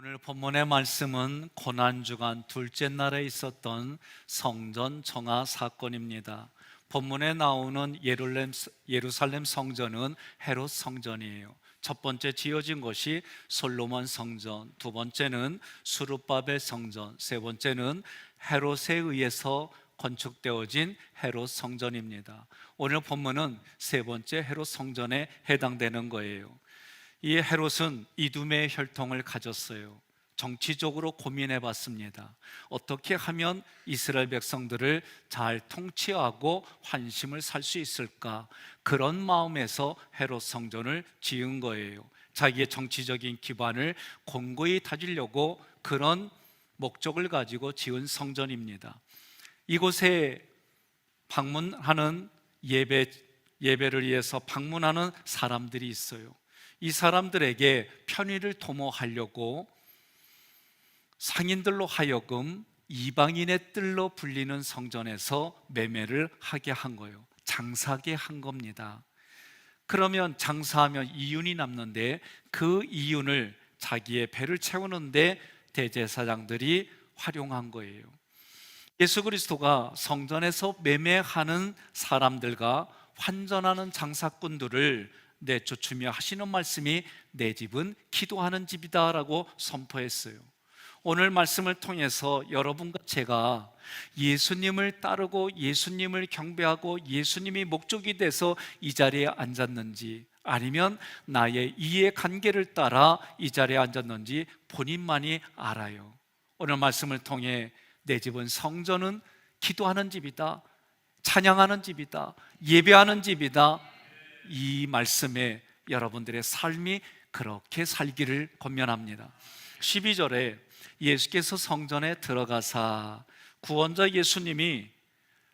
오늘 본문의 말씀은 고난주간 둘째 날에 있었던 성전 정화 사건입니다. 본문에 나오는 예루살렘 성전은 헤롯 성전이에요. 첫 번째 지어진 것이 솔로몬 성전, 두 번째는 수르바벨 성전, 세 번째는 헤롯에 의해서 건축되어진 헤롯 성전입니다. 오늘 본문은 세 번째 헤롯 성전에 해당되는 거예요. 이 헤롯은 이두메의 혈통을 가졌어요. 정치적으로 고민해 봤습니다. 어떻게 하면 이스라엘 백성들을 잘 통치하고 환심을 살 수 있을까? 그런 마음에서 헤롯 성전을 지은 거예요. 자기의 정치적인 기반을 공고히 다지려고 그런 목적을 가지고 지은 성전입니다. 이곳에 방문하는 예배를 위해서 방문하는 사람들이 있어요. 이 사람들에게 편의를 도모하려고 상인들로 하여금 이방인의 뜰로 불리는 성전에서 매매를 하게 한 거예요. 장사하게 한 겁니다. 그러면 장사하면 이윤이 남는데 그 이윤을 자기의 배를 채우는데 대제사장들이 활용한 거예요. 예수 그리스도가 성전에서 매매하는 사람들과 환전하는 장사꾼들을 내쫓으며 하시는 말씀이 내 집은 기도하는 집이다 라고 선포했어요. 오늘 말씀을 통해서 여러분과 제가 예수님을 따르고 예수님을 경배하고 예수님이 목적이 돼서 이 자리에 앉았는지, 아니면 나의 이해관계를 따라 이 자리에 앉았는지 본인만이 알아요. 오늘 말씀을 통해 내 집은 성전은 기도하는 집이다, 찬양하는 집이다, 예배하는 집이다, 이 말씀에 여러분들의 삶이 그렇게 살기를 권면합니다. 12절에 예수께서 성전에 들어가사, 구원자 예수님이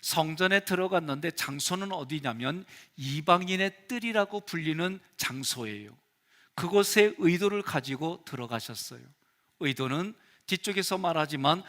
성전에 들어갔는데 장소는 어디냐면 이방인의 뜰이라고 불리는 장소예요. 그곳에 의도를 가지고 들어가셨어요. 의도는 뒤쪽에서 말하지만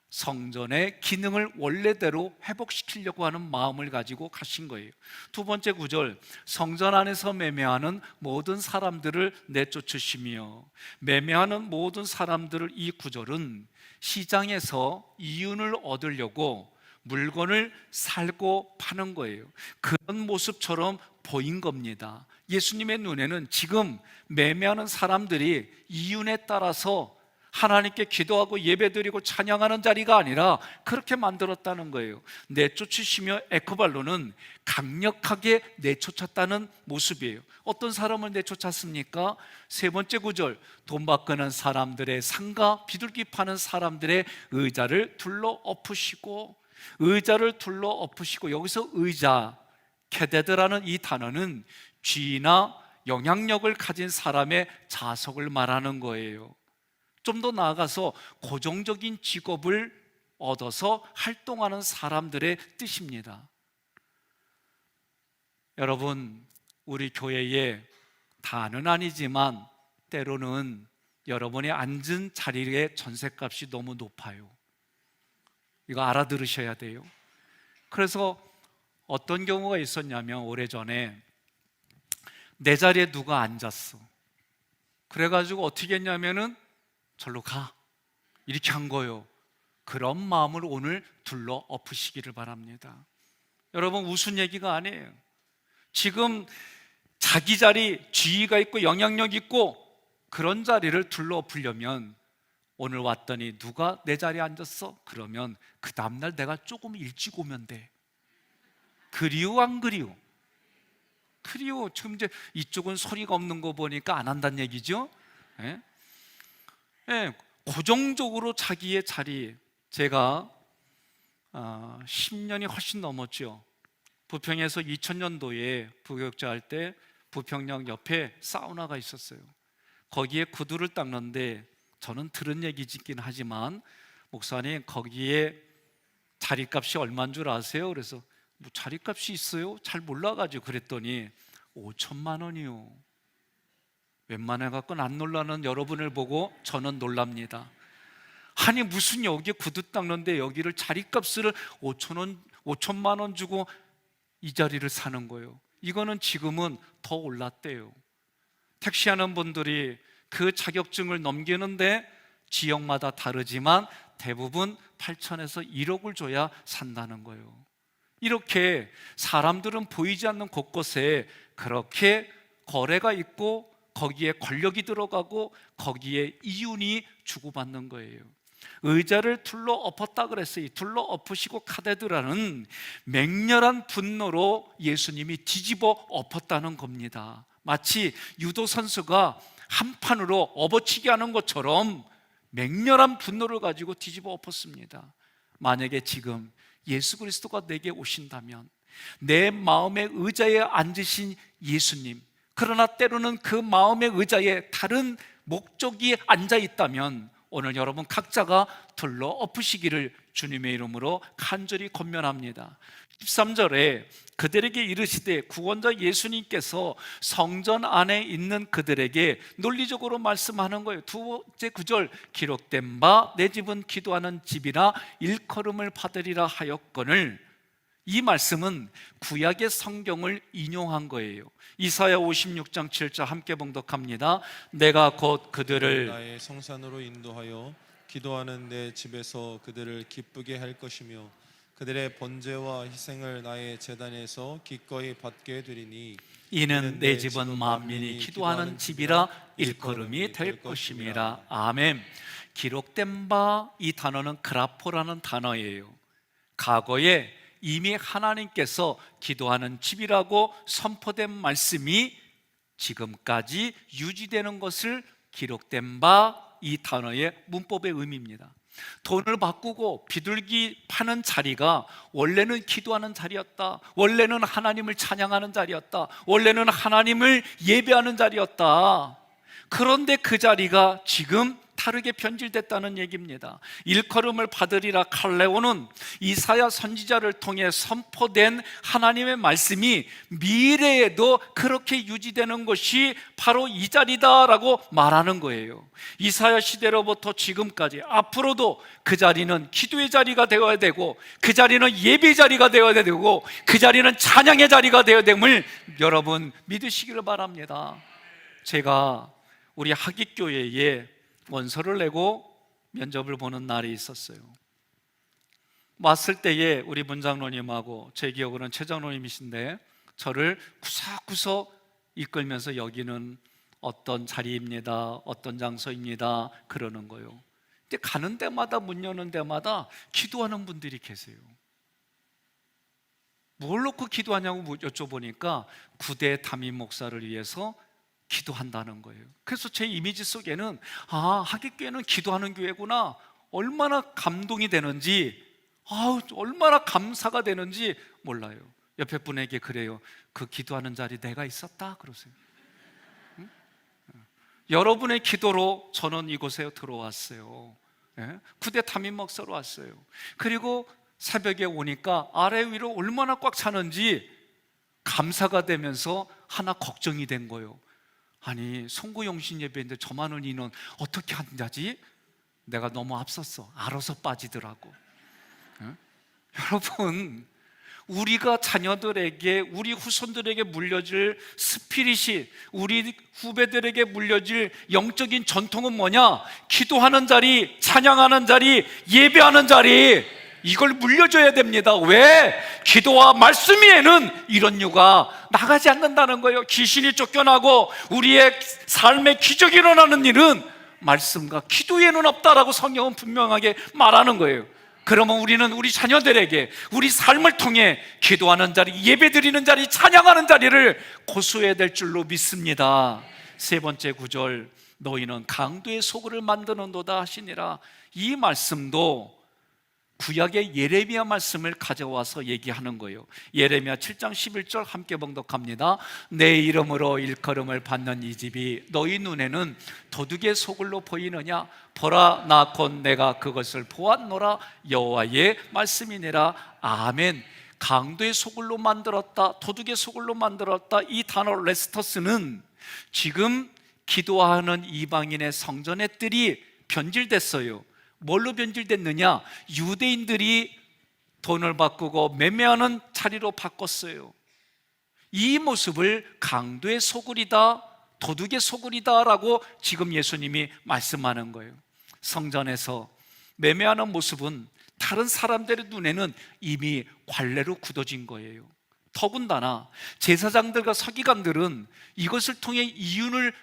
성전의 기능을 원래대로 회복시키려고 하는 마음을 가지고 가신 거예요. 두 번째 구절, 성전 안에서 매매하는 모든 사람들을 내쫓으시며, 매매하는 모든 사람들을, 이 구절은 시장에서 이윤을 얻으려고 물건을 살고 파는 거예요. 그런 모습처럼 보인 겁니다. 예수님의 눈에는 지금 매매하는 사람들이 이윤에 따라서 하나님께 기도하고 예배드리고 찬양하는 자리가 아니라 그렇게 만들었다는 거예요. 내쫓으시며, 에크발로는 강력하게 내쫓았다는 모습이에요. 어떤 사람을 내쫓았습니까? 세 번째 구절, 돈 바꾸는 사람들의 상가, 비둘기 파는 사람들의 의자를 둘러 엎으시고, 여기서 의자, 케데드라는 이 단어는 쥐나 영향력을 가진 사람의 자석을 말하는 거예요. 좀 더 나아가서 고정적인 직업을 얻어서 활동하는 사람들의 뜻입니다. 여러분, 우리 교회에 다는 아니지만 때로는 여러분이 앉은 자리의 전셋값이 너무 높아요. 이거 알아들으셔야 돼요. 그래서 어떤 경우가 있었냐면, 오래전에 내 자리에 누가 앉았어. 그래가지고 어떻게 했냐면은 절로 가, 이렇게 한 거예요. 그런 마음을 오늘 둘러 엎으시기를 바랍니다. 여러분, 웃은 얘기가 아니에요. 지금 자기 자리, 지위가 있고 영향력 있고 그런 자리를 둘러 엎으려면, 오늘 왔더니 누가 내 자리에 앉았어? 그러면 그 다음날 내가 조금 일찍 오면 돼. 그리워 안 그리워? 그리워. 지금 이제 이쪽은 소리가 없는 거 보니까 안 한다는 얘기죠. 예? 네, 고정적으로 자기의 자리. 제가 10년이 훨씬 넘었죠. 부평에서 2000년도에 부교육자 할 때 부평역 옆에 사우나가 있었어요. 거기에 구두를 닦는데, 저는 들은 얘기긴 하지만, 목사님 거기에 자리값이 얼마인 줄 아세요? 그래서 뭐 자리값이 있어요? 잘 몰라가지고 그랬더니 5천만 원이요. 웬만해 갖고는 안 놀라는 여러분을 보고 저는 놀랍니다. 아니, 무슨 여기에 구두 닦는데 여기를 자리값을 5천만 원 주고 이 자리를 사는 거예요. 이거는 지금은 더 올랐대요. 택시하는 분들이 그 자격증을 넘기는데 지역마다 다르지만 대부분 8천에서 1억을 줘야 산다는 거예요. 이렇게 사람들은 보이지 않는 곳곳에 그렇게 거래가 있고 거기에 권력이 들어가고 거기에 이윤이 주고받는 거예요. 의자를 둘러 엎었다 그랬어요. 둘러 엎으시고 카데드라는 맹렬한 분노로 예수님이 뒤집어 엎었다는 겁니다. 마치 유도 선수가 한 판으로 업어치기 하는 것처럼 맹렬한 분노를 가지고 뒤집어 엎었습니다. 만약에 지금 예수 그리스도가 내게 오신다면 내 마음의 의자에 앉으신 예수님, 그러나 때로는 그 마음의 의자에 다른 목적이 앉아 있다면 오늘 여러분 각자가 둘러 엎으시기를 주님의 이름으로 간절히 권면합니다. 13절에 그들에게 이르시되, 구원자 예수님께서 성전 안에 있는 그들에게 논리적으로 말씀하는 거예요. 두 번째 구절, 기록된 바 내 집은 기도하는 집이라 일컬음을 받으리라 하였거늘, 이 말씀은 구약의 성경을 인용한 거예요. 이사야 56장 7절 함께 봉독합니다. 내가 곧 그들을 나의 성산으로 인도하여 기도하는 내 집에서 그들을 기쁘게 할 것이며 그들의 번제와 희생을 나의 제단에서 기꺼이 받게 되리니 이는 내 집은 만민이 기도하는 집이라 일컬음이 될 것임이라. 아멘. 기록된 바, 이 단어는 그라포라는 단어예요. 과거에 이미 하나님께서 기도하는 집이라고 선포된 말씀이 지금까지 유지되는 것을 기록된 바, 이 단어의 문법의 의미입니다. 돈을 바꾸고 비둘기 파는 자리가 원래는 기도하는 자리였다, 원래는 하나님을 찬양하는 자리였다, 원래는 하나님을 예배하는 자리였다. 그런데 그 자리가 지금 다르게 변질됐다는 얘기입니다. 일컬음을 받으리라 칼레오는 이사야 선지자를 통해 선포된 하나님의 말씀이 미래에도 그렇게 유지되는 것이 바로 이 자리다라고 말하는 거예요. 이사야 시대로부터 지금까지 앞으로도 그 자리는 기도의 자리가 되어야 되고, 그 자리는 예배의 자리가 되어야 되고, 그 자리는 찬양의 자리가 되어야 됨을 여러분 믿으시기를 바랍니다. 제가 우리 하깃교회에 원서를 내고 면접을 보는 날이 있었어요. 왔을 때에 우리 문장로님하고, 제 기억으로는 최장로님이신데, 저를 구석구석 이끌면서 여기는 어떤 자리입니다, 어떤 장소입니다 그러는 거예요. 근데 가는 데마다, 문 여는 데마다 기도하는 분들이 계세요. 뭘 놓고 기도하냐고 여쭤보니까 구대 담임 목사를 위해서 기도한다는 거예요. 그래서 제 이미지 속에는 하깃교회는 기도하는 교회구나, 얼마나 감동이 되는지, 얼마나 감사가 되는지 몰라요. 옆에 분에게 그래요. 그 기도하는 자리 내가 있었다 그러세요. 응? 여러분의 기도로 저는 이곳에 들어왔어요. 구대 담임 목사로 왔어요. 그리고 새벽에 오니까 아래 위로 얼마나 꽉 차는지 감사가 되면서 하나 걱정이 된 거예요. 아니, 송구영신 예배인데 저 많은 인원 어떻게 한다지? 내가 너무 앞섰어. 알아서 빠지더라고. 여러분, 우리가 자녀들에게, 우리 후손들에게 물려줄 스피릿이, 우리 후배들에게 물려줄 영적인 전통은 뭐냐? 기도하는 자리, 찬양하는 자리, 예배하는 자리, 이걸 물려줘야 됩니다. 왜? 기도와 말씀 위에는 이런 유가 나가지 않는다는 거예요. 귀신이 쫓겨나고 우리의 삶에 기적이 일어나는 일은 말씀과 기도에는 없다라고 성경은 분명하게 말하는 거예요. 그러면 우리는 우리 자녀들에게 우리 삶을 통해 기도하는 자리, 예배드리는 자리, 찬양하는 자리를 고수해야 될 줄로 믿습니다. 세 번째 구절, 너희는 강도의 소굴을 만드는도다 하시니라. 이 말씀도 구약의 예레미야 말씀을 가져와서 얘기하는 거예요. 예레미야 7장 11절 함께 봉독합니다. 내 이름으로 일컬음을 받는 이 집이 너희 눈에는 도둑의 소굴로 보이느냐? 보라, 나 곧 내가 그것을 보았노라. 여호와의 말씀이니라. 아멘. 강도의 소굴로 만들었다, 도둑의 소굴로 만들었다, 이 단어 레스터스는 지금 기도하는 이방인의 성전의 뜰이 변질됐어요. 뭘로 변질됐느냐? 유대인들이 돈을 바꾸고 매매하는 자리로 바꿨어요. 이 모습을 강도의 소굴이다, 도둑의 소굴이다 라고 지금 예수님이 말씀하는 거예요. 성전에서 매매하는 모습은 다른 사람들의 눈에는 이미 관례로 굳어진 거예요. 더군다나 제사장들과 서기관들은 이것을 통해 이윤을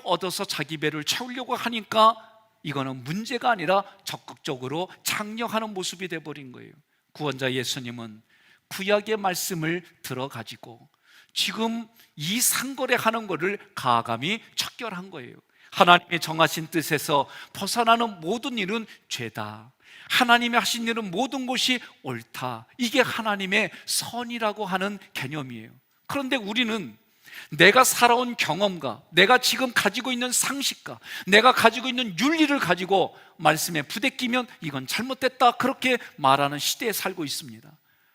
얻어서 자기 배를 채우려고 하니까 이거는 문제가 아니라 적극적으로 창녀하는 모습이 되어버린 거예요. 구원자 예수님은 구약의 말씀을 들어가지고 지금 이 상거래하는 것을 가감히 척결한 거예요. 하나님의 정하신 뜻에서 벗어나는 모든 일은 죄다, 하나님이 하신 일은 모든 것이 옳다, 이게 하나님의 선이라고 하는 개념이에요. 그런데 우리는 내가 살아온 경험과 내가 지금 가지고 있는 상식과 내가 가지고 있는 윤리를 가지고 말씀에 부대끼면 이건 잘못됐다, 그렇게 말하는 시대에 살고 있습니다.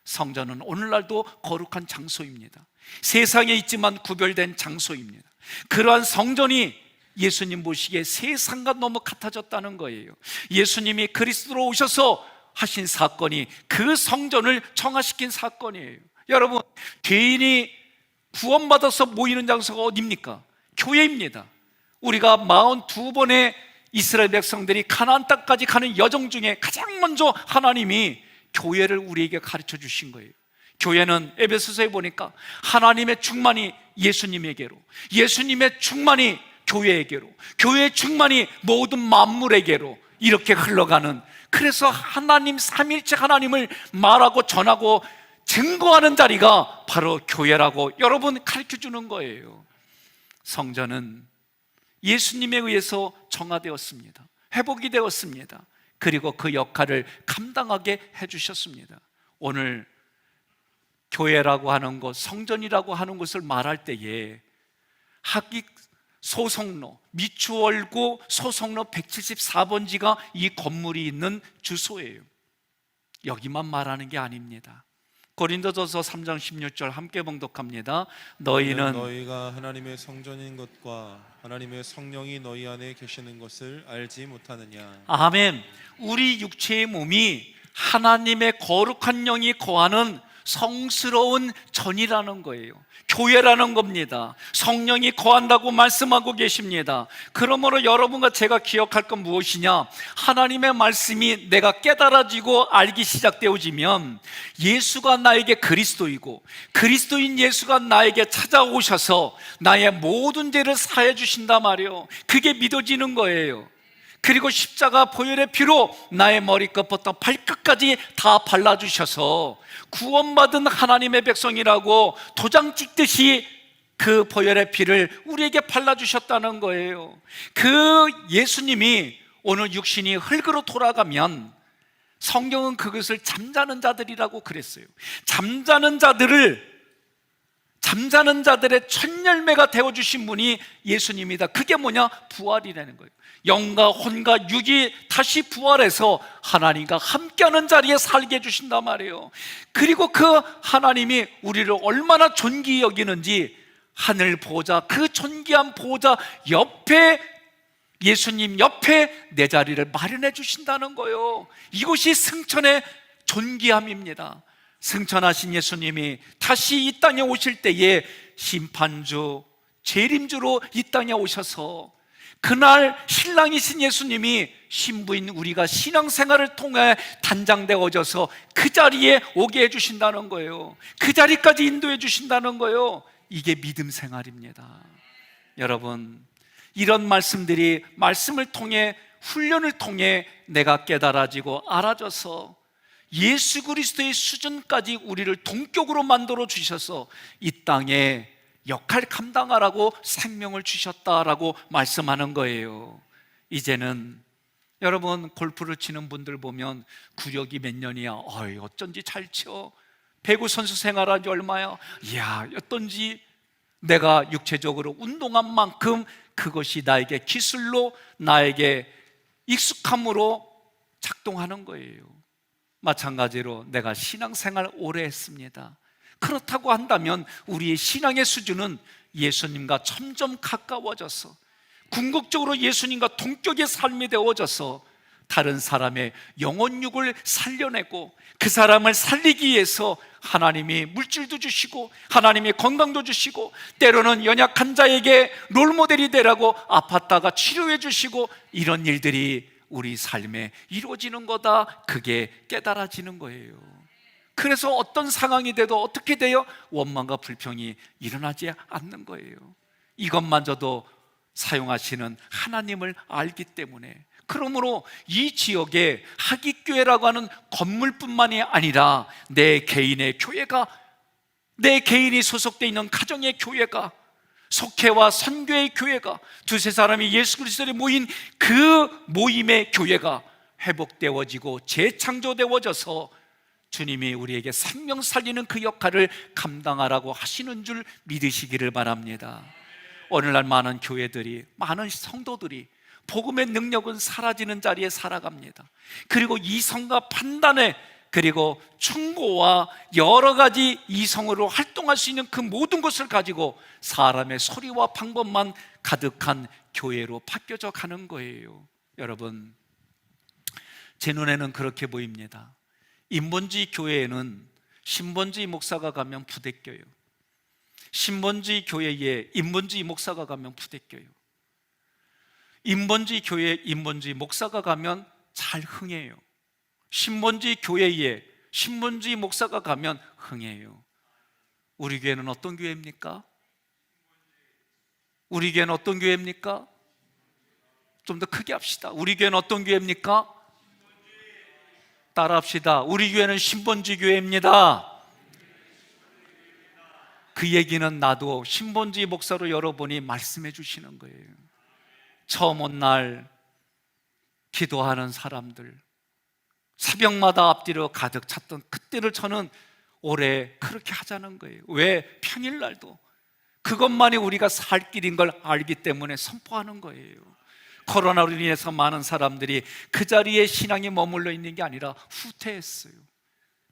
성전은 오늘날도 거룩한 장소입니다. 세상에 있지만 구별된 장소입니다. 그러한 성전이 예수님 보시기에 세상과 너무 같아졌다는 거예요. 예수님이 그리스도로 오셔서 하신 사건이 그 성전을 정화시킨 사건이에요. 여러분, 개인이 구원받아서 모이는 장소가 어디입니까? 교회입니다. 우리가 42번의 이스라엘 백성들이 가나안 땅까지 가는 여정 중에 가장 먼저 하나님이 교회를 우리에게 가르쳐 주신 거예요. 교회는 에베소서에 보니까 하나님의 충만이 예수님에게로, 예수님의 충만이 교회에게로, 교회의 충만이 모든 만물에게로 이렇게 흘러가는, 그래서 하나님 삼일체 하나님을 말하고 전하고 증거하는 자리가 바로 교회라고 여러분 가르쳐 주는 거예요. 성전은 예수님에 의해서 정화되었습니다. 회복이 되었습니다. 그리고 그 역할을 감당하게 해주셨습니다. 오늘 교회라고 하는 것, 성전이라고 하는 것을 말할 때에 학익 소송로, 미추홀구 소송로 174번지가 이 건물이 있는 주소예요. 여기만 말하는 게 아닙니다. 고린도전서 3장 16절 함께 봉독합니다. 너희가 하나님의 성전인 것과 하나님의 성령이 너희 안에 계시는 것을 알지 못하느냐. 아멘. 우리 육체의 몸이 하나님의 거룩한 영이 거하는 성스러운 전이라는 거예요. 교회라는 겁니다. 성령이 거한다고 말씀하고 계십니다. 그러므로 여러분과 제가 기억할 건 무엇이냐? 하나님의 말씀이 내가 깨달아지고 알기 시작되어지면 예수가 나에게 그리스도이고 그리스도인 예수가 나에게 찾아오셔서 나의 모든 죄를 사해 주신단 말이에요. 그게 믿어지는 거예요. 그리고 십자가 보혈의 피로 나의 머리끝부터 발끝까지 다 발라주셔서 구원받은 하나님의 백성이라고 도장 찍듯이 그 보혈의 피를 우리에게 발라주셨다는 거예요. 그 예수님이 오늘 육신이 흙으로 돌아가면 성경은 그것을 잠자는 자들이라고 그랬어요. 잠자는 자들의 첫 열매가 되어주신 분이 예수님이다. 그게 뭐냐? 부활이라는 거예요. 영과 혼과 육이 다시 부활해서 하나님과 함께하는 자리에 살게 해주신단 말이에요. 그리고 그 하나님이 우리를 얼마나 존귀히 여기는지 하늘 보좌, 그 존귀한 보좌 옆에, 예수님 옆에 내 자리를 마련해 주신다는 거예요. 이것이 승천의 존귀함입니다. 승천하신 예수님이 다시 이 땅에 오실 때에 심판주, 재림주로 이 땅에 오셔서 그날 신랑이신 예수님이 신부인 우리가 신앙생활을 통해 단장되어져서 그 자리에 오게 해주신다는 거예요. 그 자리까지 인도해 주신다는 거예요. 이게 믿음 생활입니다. 여러분, 이런 말씀들이 말씀을 통해, 훈련을 통해 내가 깨달아지고 알아져서 예수 그리스도의 수준까지 우리를 동격으로 만들어 주셔서 이 땅에 역할 감당하라고 생명을 주셨다라고 말씀하는 거예요. 이제는 여러분, 골프를 치는 분들 보면 구력이 몇 년이야? 어쩐지 잘 쳐. 배구 선수 생활한 지 얼마야? 이야, 어떤지 내가 육체적으로 운동한 만큼 그것이 나에게 기술로, 나에게 익숙함으로 작동하는 거예요. 마찬가지로 내가 신앙생활 오래 했습니다. 그렇다고 한다면 우리의 신앙의 수준은 예수님과 점점 가까워져서 궁극적으로 예수님과 동격의 삶이 되어져서 다른 사람의 영혼육을 살려내고 그 사람을 살리기 위해서 하나님이 물질도 주시고 하나님이 건강도 주시고 때로는 연약한 자에게 롤모델이 되라고 아팠다가 치료해 주시고 이런 일들이 우리 삶에 이루어지는 거다. 그게 깨달아지는 거예요. 그래서 어떤 상황이 돼도 어떻게 돼요? 원망과 불평이 일어나지 않는 거예요. 이것마저도 사용하시는 하나님을 알기 때문에, 그러므로 이 지역에 하깃교회라고 하는 건물뿐만이 아니라 내 개인의 교회가, 내 개인이 소속되어 있는 가정의 교회가, 속회와 선교의 교회가, 두세 사람이 예수 그리스도에 모인 그 모임의 교회가 회복되어지고 재창조되어져서 주님이 우리에게 생명 살리는 그 역할을 감당하라고 하시는 줄 믿으시기를 바랍니다. 오늘날 많은 교회들이, 많은 성도들이 복음의 능력은 사라지는 자리에 살아갑니다. 그리고 이성과 판단에, 그리고 충고와 여러 가지 이성으로 활동할 수 있는 그 모든 것을 가지고 사람의 소리와 방법만 가득한 교회로 바뀌어져 가는 거예요. 여러분, 제 눈에는 그렇게 보입니다. 인본주의 교회에는 신본주의 목사가 가면 부대껴요. 신본주의 교회에 인본주의 목사가 가면 부대껴요. 인본주의 교회에 인본주의 목사가 가면 잘 흥해요. 신본주의 교회에 신본주의 목사가 가면 흥해요. 우리 교회는 어떤 교회입니까? 우리 교회는 어떤 교회입니까? 좀 더 크게 합시다. 우리 교회는 어떤 교회입니까? 따라합시다. 우리 교회는 신본주의 교회입니다. 그 얘기는 나도 신본주의 목사로 여러분이 말씀해 주시는 거예요. 처음 온 날 기도하는 사람들, 새벽마다 앞뒤로 가득 찼던 그때를 저는 올해 그렇게 하자는 거예요. 왜? 평일날도 그것만이 우리가 살 길인 걸 알기 때문에 선포하는 거예요. 코로나로 인해서 많은 사람들이 그 자리에 신앙이 머물러 있는 게 아니라 후퇴했어요.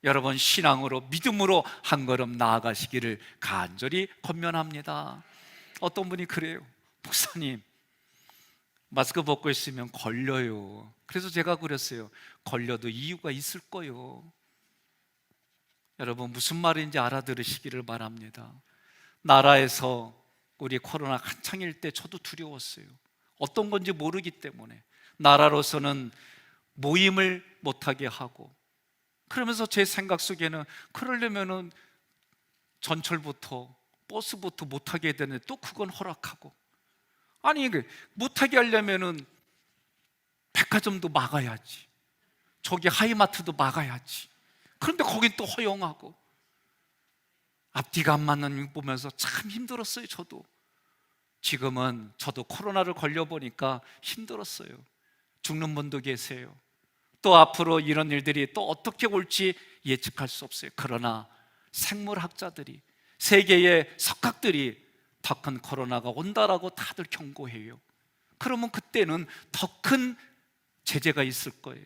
여러분, 신앙으로, 믿음으로 한 걸음 나아가시기를 간절히 권면합니다. 어떤 분이 그래요. 목사님, 마스크 벗고 있으면 걸려요. 그래서 제가 그랬어요. 걸려도 이유가 있을 거예요. 여러분, 무슨 말인지 알아들으시기를 바랍니다. 나라에서 우리 코로나 한창일 때 저도 두려웠어요. 어떤 건지 모르기 때문에 나라로서는 모임을 못하게 하고, 그러면서 제 생각 속에는 그러려면은 전철부터 버스부터 못하게 되는데 또 그건 허락하고, 아니 못하게 하려면은 백화점도 막아야지, 저기 하이마트도 막아야지. 그런데 거긴 또 허용하고, 앞뒤가 안 맞는 거 보면서 참 힘들었어요. 저도 지금은 저도 코로나를 걸려보니까 힘들었어요. 죽는 분도 계세요. 또 앞으로 이런 일들이 또 어떻게 올지 예측할 수 없어요. 그러나 생물학자들이, 세계의 석학들이 더 큰 코로나가 온다라고 다들 경고해요. 그러면 그때는 더 큰 제재가 있을 거예요.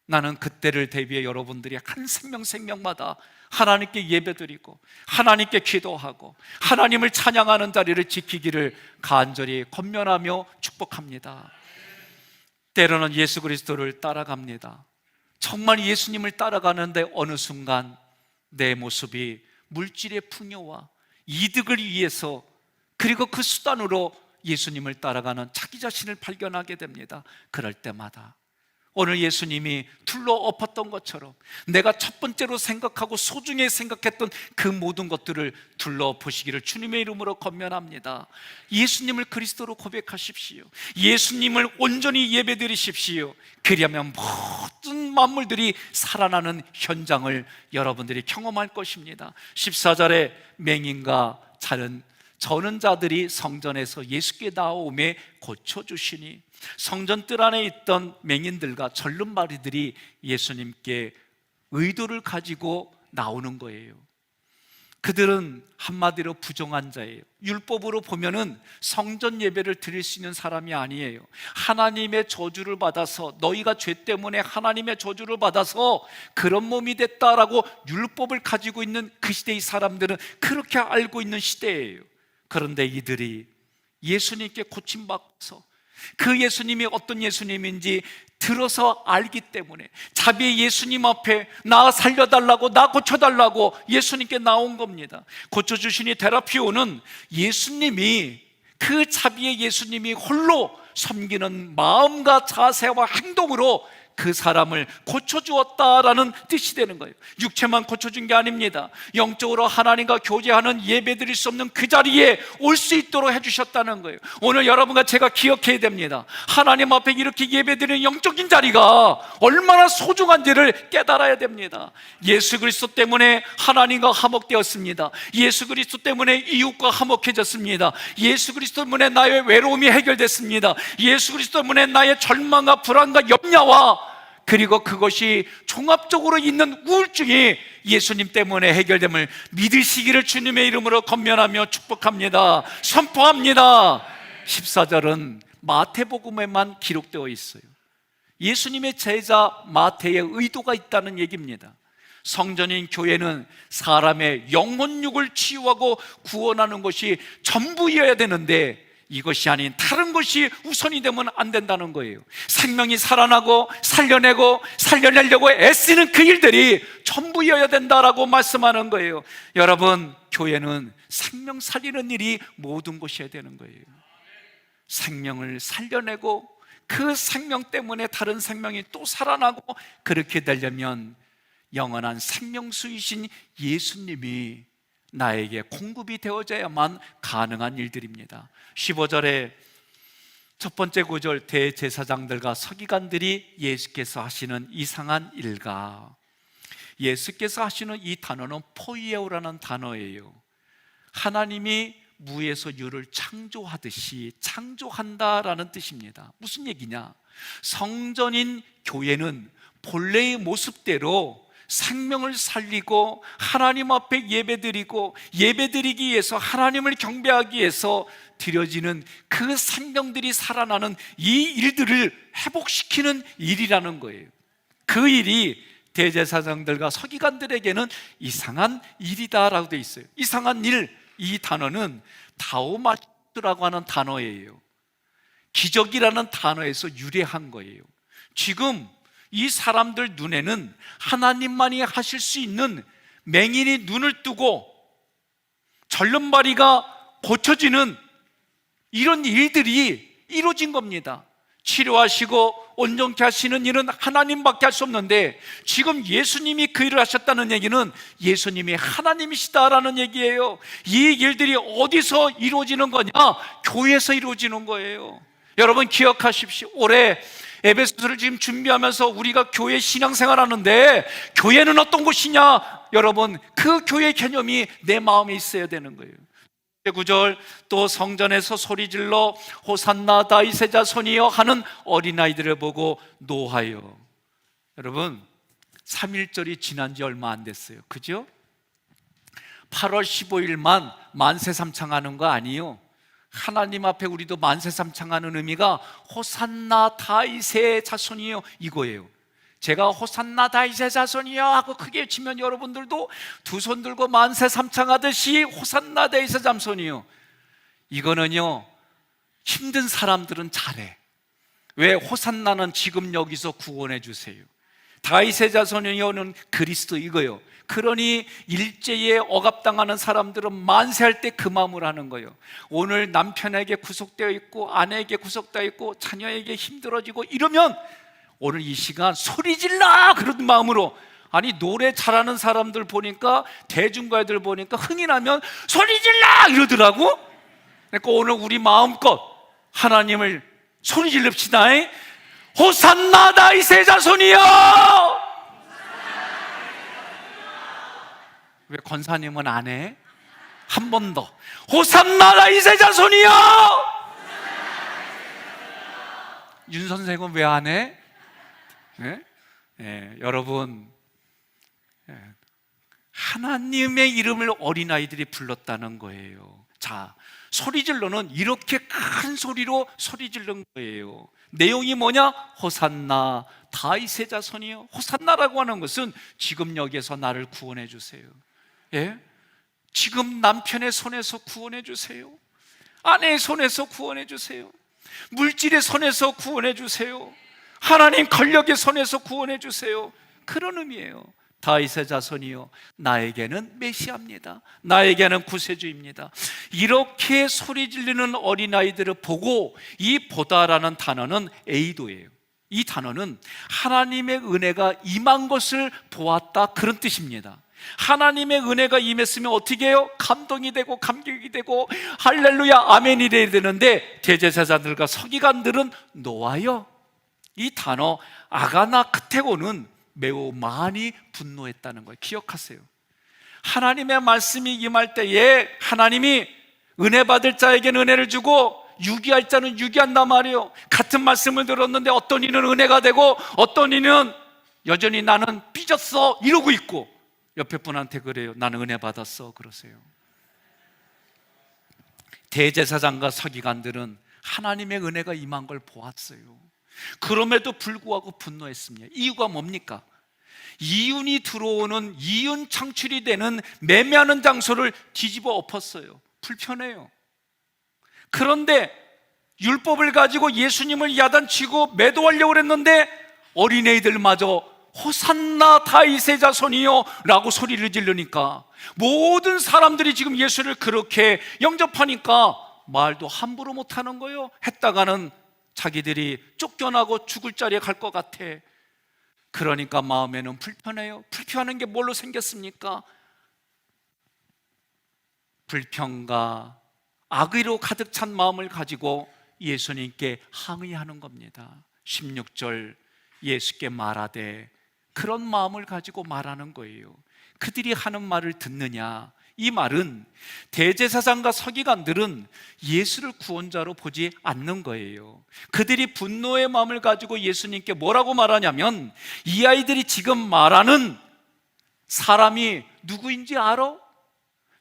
나는 그때를 대비해 여러분들이 한 생명마다 하나님께 예배드리고 하나님께 기도하고 하나님을 찬양하는 자리를 지키기를 간절히 권면하며 축복합니다. 때로는 예수 그리스도를 따라갑니다. 정말 예수님을 따라가는데 어느 순간 내 모습이 물질의 풍요와 이득을 위해서, 그리고 그 수단으로 예수님을 따라가는 자기 자신을 발견하게 됩니다. 그럴 때마다 오늘 예수님이 둘러 엎었던 것처럼 내가 첫 번째로 생각하고 소중히 생각했던 그 모든 것들을 둘러 엎으시기를 주님의 이름으로 권면합니다. 예수님을 그리스도로 고백하십시오. 예수님을 온전히 예배드리십시오. 그리하면 모든 만물들이 살아나는 현장을 여러분들이 경험할 것입니다. 14절에 맹인과 저는 자들이 성전에서 예수께 나오매 고쳐주시니, 성전 뜰 안에 있던 맹인들과 절름발이들이 예수님께 의도를 가지고 나오는 거예요. 그들은 한마디로 부정한 자예요. 율법으로 보면은 성전 예배를 드릴 수 있는 사람이 아니에요. 하나님의 저주를 받아서, 너희가 죄 때문에 하나님의 저주를 받아서 그런 몸이 됐다라고 율법을 가지고 있는 그 시대의 사람들은 그렇게 알고 있는 시대예요. 그런데 이들이 예수님께 고침받아서 그 예수님이 어떤 예수님인지 들어서 알기 때문에 자비의 예수님 앞에 나 살려달라고, 나 고쳐달라고 예수님께 나온 겁니다. 고쳐주시니 테라피오는 예수님이, 그 자비의 예수님이 홀로 섬기는 마음과 자세와 행동으로 그 사람을 고쳐주었다라는 뜻이 되는 거예요. 육체만 고쳐준 게 아닙니다. 영적으로 하나님과 교제하는, 예배드릴 수 없는 그 자리에 올 수 있도록 해주셨다는 거예요. 오늘 여러분과 제가 기억해야 됩니다. 하나님 앞에 이렇게 예배드리는 영적인 자리가 얼마나 소중한지를 깨달아야 됩니다. 예수 그리스도 때문에 하나님과 화목되었습니다. 예수 그리스도 때문에 이웃과 화목해졌습니다. 예수 그리스도 때문에 나의 외로움이 해결됐습니다. 예수 그리스도 때문에 나의 절망과 불안과 염려와, 그리고 그것이 종합적으로 있는 우울증이 예수님 때문에 해결됨을 믿으시기를 주님의 이름으로 권면하며 축복합니다. 선포합니다. 14절은 마태복음에만 기록되어 있어요. 예수님의 제자 마태의 의도가 있다는 얘기입니다. 성전인 교회는 사람의 영혼육을 치유하고 구원하는 것이 전부여야 되는데 이것이 아닌 다른 것이 우선이 되면 안 된다는 거예요. 생명이 살아나고 살려내려고 애쓰는 그 일들이 전부여야 된다라고 말씀하는 거예요. 여러분, 교회는 생명 살리는 일이 모든 것이어야 되는 거예요. 생명을 살려내고 그 생명 때문에 다른 생명이 또 살아나고, 그렇게 되려면 영원한 생명수이신 예수님이 나에게 공급이 되어져야만 가능한 일들입니다. 15절에 첫 번째 구절, 대제사장들과 서기관들이 예수께서 하시는 이상한 일가. 예수께서 하시는 이 단어는 포이에오라는 단어예요. 하나님이 무에서 유를 창조하듯이 창조한다라는 뜻입니다. 무슨 얘기냐? 성전인 교회는 본래의 모습대로 생명을 살리고 하나님 앞에 예배드리기 위해서, 하나님을 경배하기 위해서 드려지는 그 생명들이 살아나는 이 일들을 회복시키는 일이라는 거예요. 그 일이 대제사장들과 서기관들에게는 이상한 일이다라고 되어 있어요. 이상한 일, 이 단어는 다오마스라고 하는 단어예요. 기적이라는 단어에서 유래한 거예요. 지금 이 사람들 눈에는 하나님만이 하실 수 있는, 맹인이 눈을 뜨고 절름발이가 고쳐지는 이런 일들이 이루어진 겁니다. 치료하시고 온전케 하시는 일은 하나님밖에 할 수 없는데, 지금 예수님이 그 일을 하셨다는 얘기는 예수님이 하나님이시다라는 얘기예요. 이 일들이 어디서 이루어지는 거냐? 교회에서 이루어지는 거예요. 여러분 기억하십시오. 올해 에베소서를 지금 준비하면서 우리가 교회 신앙생활 하는데, 교회는 어떤 곳이냐? 여러분, 그 교회 개념이 내 마음에 있어야 되는 거예요. 9절, 또 성전에서 소리질러 호산나 다윗의 자손이여 하는 어린아이들을 보고 노하여. 여러분, 3.1절이 지난 지 얼마 안 됐어요. 그죠? 8월 15일만 만세삼창하는 거 아니에요. 하나님 앞에 우리도 만세삼창하는 의미가 호산나 다윗의 자손이요, 이거예요. 제가 호산나 다윗의 자손이요 하고 크게 외치면 여러분들도 두 손 들고 만세삼창하듯이 호산나 다윗의 자손이요. 이거는요, 힘든 사람들은 잘해. 왜? 호산나는 지금 여기서 구원해 주세요. 다윗의 자손이요는 그리스도, 이거요. 그러니 일제에 억압당하는 사람들은 만세할 때 그 마음을 하는 거예요. 오늘 남편에게 구속되어 있고 아내에게 구속되어 있고 자녀에게 힘들어지고 이러면 오늘 이 시간 소리질러! 그런 마음으로. 아니, 노래 잘하는 사람들 보니까, 대중가요들 보니까 흥이 나면 소리질러! 이러더라고. 그러니까 오늘 우리 마음껏 하나님을 소리질릅시다. 호산나 다윗의 자손이여! 왜 권사님은 안 해? 한 번 더. 호산나 다윗의 자손이여! 윤 선생은 왜 안 해? 네? 여러분, 하나님의 이름을 어린아이들이 불렀다는 거예요. 자, 소리질러는 이렇게 큰 소리로 소리질른 거예요. 내용이 뭐냐? 호산나 다윗의 자손이요. 호산나라고 하는 것은 지금 여기에서 나를 구원해 주세요. 예? 지금 남편의 손에서 구원해 주세요. 아내의 손에서 구원해 주세요. 물질의 손에서 구원해 주세요. 하나님 권력의 손에서 구원해 주세요. 그런 의미예요. 다윗의 자손이요, 나에게는 메시아입니다. 나에게는 구세주입니다. 이렇게 소리 지르는 어린아이들을 보고 이 보다라는 단어는 에이도예요. 이 단어는 하나님의 은혜가 임한 것을 보았다, 그런 뜻입니다. 하나님의 은혜가 임했으면 어떻게 해요? 감동이 되고 감격이 되고 할렐루야 아멘이 이래야 되는데 대제사장들과 서기관들은 놓아요. 이 단어 아가나 크테고는 매우 많이 분노했다는 거예요. 기억하세요. 하나님의 말씀이 임할 때에 하나님이 은혜 받을 자에게는 은혜를 주고 유기할 자는 유기한단 말이에요. 같은 말씀을 들었는데 어떤 이는 은혜가 되고 어떤 이는 여전히 나는 삐졌어 이러고 있고, 옆에 분한테 그래요. 나는 은혜 받았어 그러세요. 대제사장과 서기관들은 하나님의 은혜가 임한 걸 보았어요. 그럼에도 불구하고 분노했습니다. 이유가 뭡니까? 이윤이 들어오는, 이윤 창출이 되는 매매하는 장소를 뒤집어 엎었어요. 불편해요. 그런데 율법을 가지고 예수님을 야단치고 매도하려고 했는데 어린애들마저 호산나 다윗의 자손이요 라고 소리를 지르니까 모든 사람들이 지금 예수를 그렇게 영접하니까 말도 함부로 못하는 거예요. 했다가는 자기들이 쫓겨나고 죽을 자리에 갈 것 같아. 그러니까 마음에는 불편해요. 불편한 게 뭘로 생겼습니까? 불평과 악의로 가득 찬 마음을 가지고 예수님께 항의하는 겁니다. 16절 예수께 말하되, 그런 마음을 가지고 말하는 거예요. 그들이 하는 말을 듣느냐? 이 말은 대제사장과 서기관들은 예수를 구원자로 보지 않는 거예요. 그들이 분노의 마음을 가지고 예수님께 뭐라고 말하냐면, 이 아이들이 지금 말하는 사람이 누구인지 알아?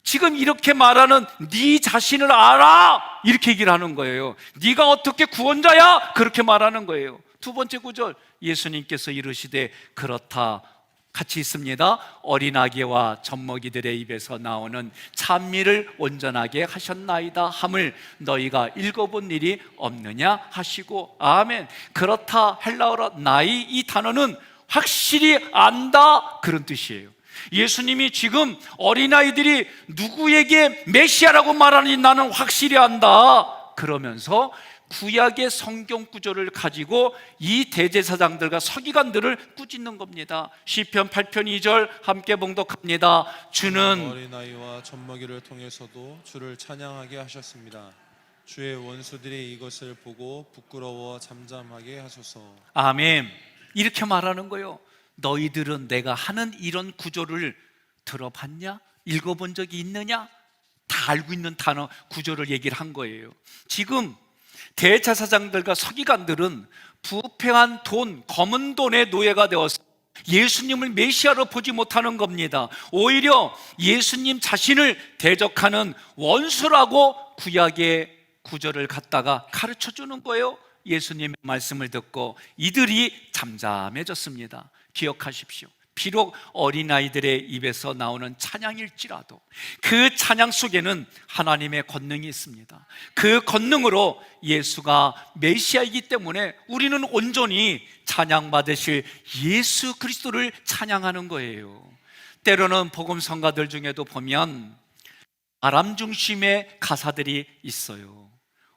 지금 이렇게 말하는 네 자신을 알아? 이렇게 얘기를 하는 거예요. 네가 어떻게 구원자야? 그렇게 말하는 거예요. 두 번째 구절, 예수님께서 이르시되 그렇다, 같이 있습니다. 어린아기와 젖먹이들의 입에서 나오는 찬미를 온전하게 하셨나이다 함을 너희가 읽어본 일이 없느냐 하시고, 아멘. 그렇다, 헬라어로 나이, 이 단어는 확실히 안다, 그런 뜻이에요. 예수님이 지금 어린아이들이 누구에게 메시아라고 말하니 나는 확실히 안다 그러면서 구약의 성경 구절을 가지고 이 대제사장들과 서기관들을 꾸짖는 겁니다. 시편 8편 2절 함께 봉독합니다. 주는 어린아이와 젖먹이를 통해서도 주를 찬양하게 하셨습니다. 주의 원수들이 이것을 보고 부끄러워 잠잠하게 하소서. 아멘. 이렇게 말하는 거예요. 너희들은 내가 하는 이런 구절을 들어봤냐? 읽어본 적이 있느냐? 다 알고 있는 단어 구절을 얘기를 한 거예요. 지금 대제사장들과 서기관들은 부패한 돈, 검은 돈의 노예가 되어서 예수님을 메시아로 보지 못하는 겁니다. 오히려 예수님 자신을 대적하는 원수라고 구약의 구절을 갖다가 가르쳐 주는 거예요. 예수님의 말씀을 듣고 이들이 잠잠해졌습니다. 기억하십시오. 비록 어린아이들의 입에서 나오는 찬양일지라도 그 찬양 속에는 하나님의 권능이 있습니다. 그 권능으로 예수가 메시아이기 때문에 우리는 온전히 찬양받으실 예수 그리스도를 찬양하는 거예요. 때로는 복음 성가들 중에도 보면 바람 중심의 가사들이 있어요.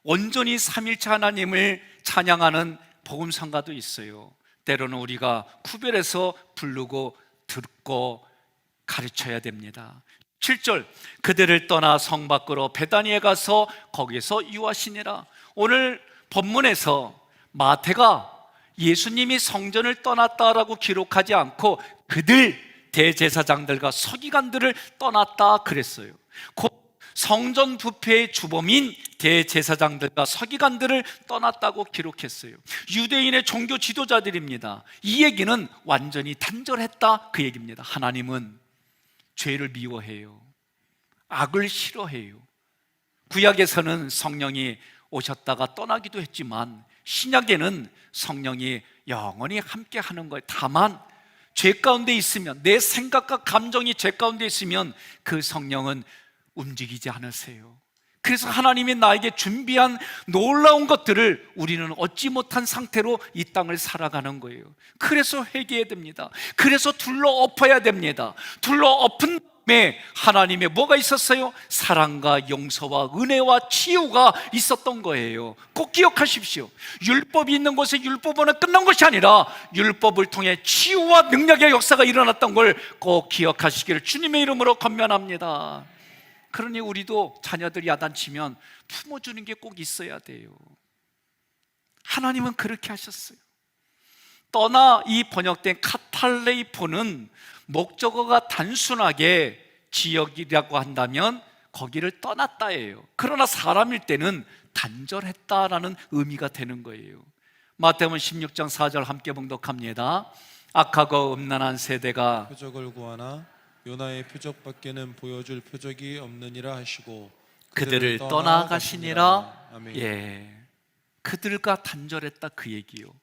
온전히 삼일체 하나님을 찬양하는 복음 성가도 있어요. 때로는 우리가 구별해서 부르고 듣고 가르쳐야 됩니다. 7절, 그들을 떠나 성 밖으로 베다니에 가서 거기서 유하시니라. 오늘 본문에서 마태가 예수님이 성전을 떠났다라고 기록하지 않고 그들, 대제사장들과 서기관들을 떠났다 그랬어요. 곧 성전 부패의 주범인 대제사장들과 서기관들을 떠났다고 기록했어요. 유대인의 종교 지도자들입니다. 이 얘기는 완전히 단절했다 그 얘기입니다. 하나님은 죄를 미워해요. 악을 싫어해요. 구약에서는 성령이 오셨다가 떠나기도 했지만 신약에는 성령이 영원히 함께 하는 거예요. 다만 죄 가운데 있으면, 내 생각과 감정이 죄 가운데 있으면 그 성령은 움직이지 않으세요. 그래서 하나님이 나에게 준비한 놀라운 것들을 우리는 얻지 못한 상태로 이 땅을 살아가는 거예요. 그래서 회개해야 됩니다. 그래서 둘러엎어야 됩니다. 둘러엎은 다음에 하나님의 뭐가 있었어요? 사랑과 용서와 은혜와 치유가 있었던 거예요. 꼭 기억하십시오. 율법이 있는 곳에 율법으로 끝난 것이 아니라 율법을 통해 치유와 능력의 역사가 일어났던 걸 꼭 기억하시기를 주님의 이름으로 권면합니다. 그러니 우리도 자녀들이 야단치면 품어주는 게 꼭 있어야 돼요. 하나님은 그렇게 하셨어요. 떠나 이 번역된 카탈레이포는 목적어가 단순하게 지역이라고 한다면 거기를 떠났다예요. 그러나 사람일 때는 단절했다라는 의미가 되는 거예요. 마태복음 16장 4절 함께 봉독합니다. 악하고 음란한 세대가 표적을 구하나 요나의 표적밖에는 보여줄 표적이 없느니라 하시고 그들을 떠나가시니라. 아멘. 예, 그들과 단절했다 그 얘기요.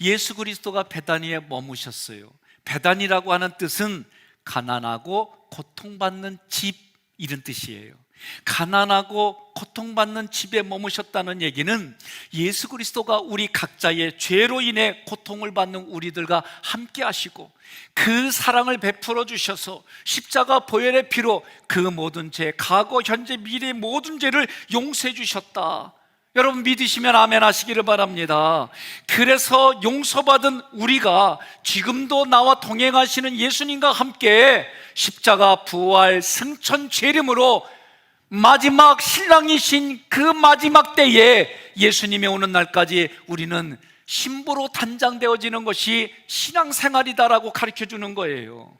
예수 그리스도가 베다니에 머무셨어요. 베다니라고 하는 뜻은 가난하고 고통받는 집 이런 뜻이에요. 가난하고 고통받는 집에 머무셨다는 얘기는 예수 그리스도가 우리 각자의 죄로 인해 고통을 받는 우리들과 함께 하시고 그 사랑을 베풀어 주셔서 십자가 보혈의 피로 그 모든 죄, 과거, 현재, 미래의 모든 죄를 용서해 주셨다. 여러분 믿으시면 아멘 하시기를 바랍니다. 그래서 용서받은 우리가 지금도 나와 동행하시는 예수님과 함께 십자가 부활 승천 재림으로 마지막 신랑이신 그 마지막 때에 예수님이 오는 날까지 우리는 신부로 단장되어지는 것이 신앙생활이다라고 가르쳐주는 거예요.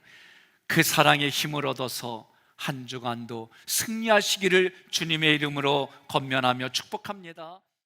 그 사랑의 힘을 얻어서 한 주간도 승리하시기를 주님의 이름으로 권면하며 축복합니다.